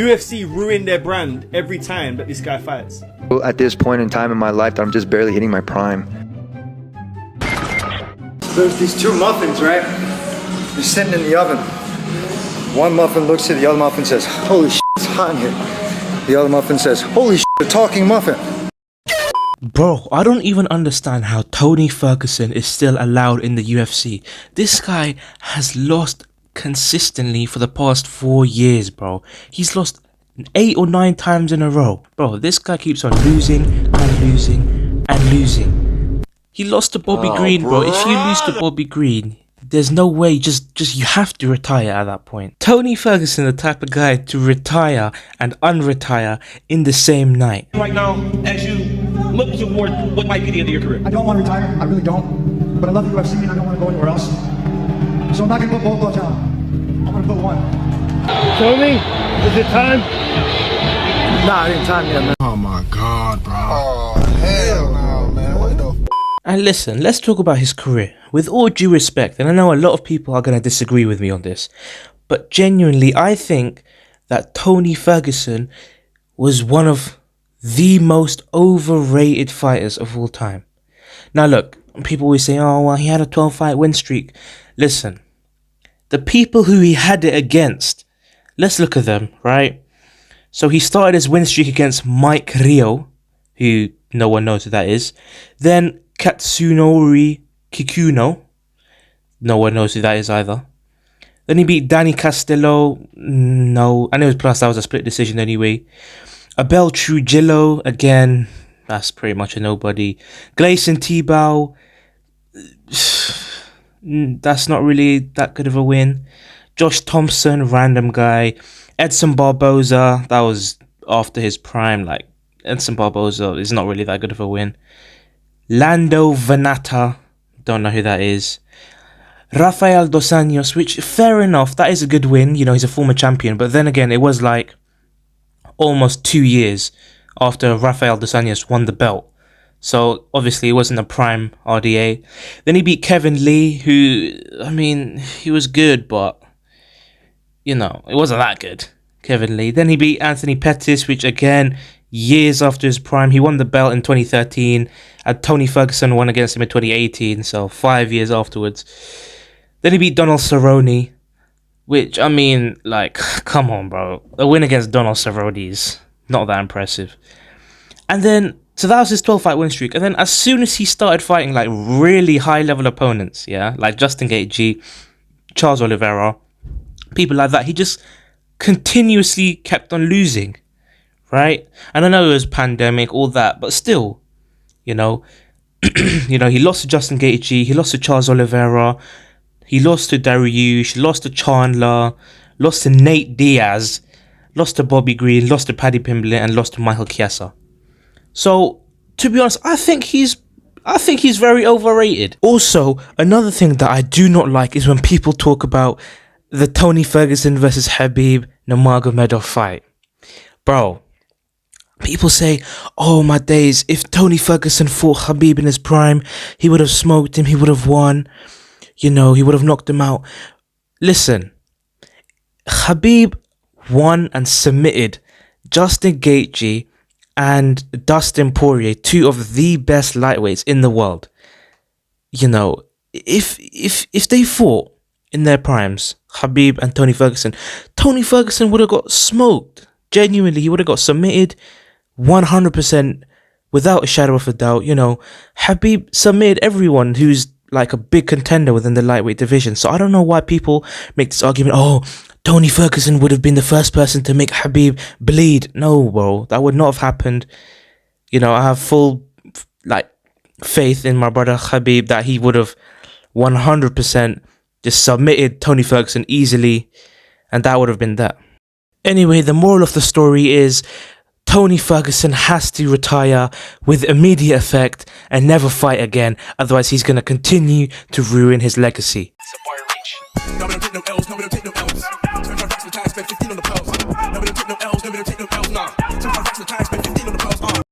UFC ruined their brand every time that this guy fights. At this point in time in my life, I'm just barely hitting my prime. There's these two muffins, right? They're sitting in the oven. One muffin looks to the other muffin and says, "Holy shit, it's hot in here." The other muffin says, "Holy shit, a talking muffin." Bro, I don't even understand how Tony Ferguson is still allowed in the UFC. This guy has lost consistently for the past 4 years, bro. He's lost 8 or 9 times in a row. Bro, this guy keeps on losing and losing and losing. He lost to Bobby Green, bro. If you lose to Bobby Green, there's no way, just you have to retire at that point. Tony Ferguson, the type of guy to retire and unretire in the same night. Right now, as you look toward what might be the end of your career. I don't want to retire, I really don't. But I love the UFC and I don't want to go anywhere else. So I'm not going to put both belts out. I'm going to put one. Tony, is it time? Nah, it ain't time yet, man. Oh my God, bro. Oh, hell no, man. What the f? And listen, let's talk about his career. With all due respect, and I know a lot of people are going to disagree with me on this, but genuinely, I think that Tony Ferguson was one of the most overrated fighters of all time. Now look, people always say, oh, well, he had a 12-fight win streak. Listen, the people who he had it against, let's look at them, right? So he started his win streak against Mike Rio, who no one knows who that is. Then Katsunori Kikuno, no one knows who that is either. Then he beat Danny Castillo, no, and it was, plus that was a split decision anyway. Abel Trujillo, again, that's pretty much a nobody. Gleison Tibau, that's not really that good of a win. Josh Thompson, random guy. Edson Barboza, that was after his prime. Like, Edson Barboza is not really that good of a win. Lando Venata, don't know who that is. Rafael Dos Anjos, which, fair enough, that is a good win. You know, he's a former champion. But then again, it was like almost 2 years after Rafael Dos Anjos won the belt. So, obviously, it wasn't a prime RDA. Then he beat Kevin Lee, who, I mean, he was good, but, you know, it wasn't that good. Kevin Lee. Then he beat Anthony Pettis, which, again, years after his prime. He won the belt in 2013. And Tony Ferguson won against him in 2018, so 5 years afterwards. Then he beat Donald Cerrone, which, I mean, like, come on, bro. A win against Donald Cerrone is not that impressive. And then, so that was his 12-fight win streak. And then as soon as he started fighting, like, really high-level opponents, yeah, like Justin Gaethje, Charles Oliveira, people like that, he just continuously kept on losing, right? And I know it was pandemic, all that, but still, you know, he lost to Justin Gaethje, he lost to Charles Oliveira, he lost to Dariush, lost to Chandler, lost to Nate Diaz, lost to Bobby Green, lost to Paddy Pimblett, and lost to Michael Chiesa. So, to be honest, I think he's very overrated. Also, another thing that I do not like is when people talk about the Tony Ferguson versus Khabib Nurmagomedov fight. Bro, people say, oh my days, if Tony Ferguson fought Khabib in his prime, he would have smoked him, he would have won. You know, he would have knocked him out. Listen, Khabib won and submitted Justin Gaethje and Dustin Poirier, 2 of the best lightweights in the world. You know, if they fought in their primes, Khabib and Tony Ferguson would have got smoked. Genuinely, he would have got submitted 100% without a shadow of a doubt. You know, Khabib submitted everyone who's like a big contender within the lightweight division. So I don't know why people make this argument, oh, Tony Ferguson would have been the first person to make Khabib bleed. No, bro, that would not have happened. You know, I have full, like, faith in my brother Khabib that he would have 100% just submitted Tony Ferguson easily, and that would have been that. Anyway, the moral of the story is Tony Ferguson has to retire with immediate effect and never fight again, otherwise he's going to continue to ruin his legacy. Nobody take no L's, nobody take no L's. Turn my rocks with time, spend 15 on the post. Nobody take no L's.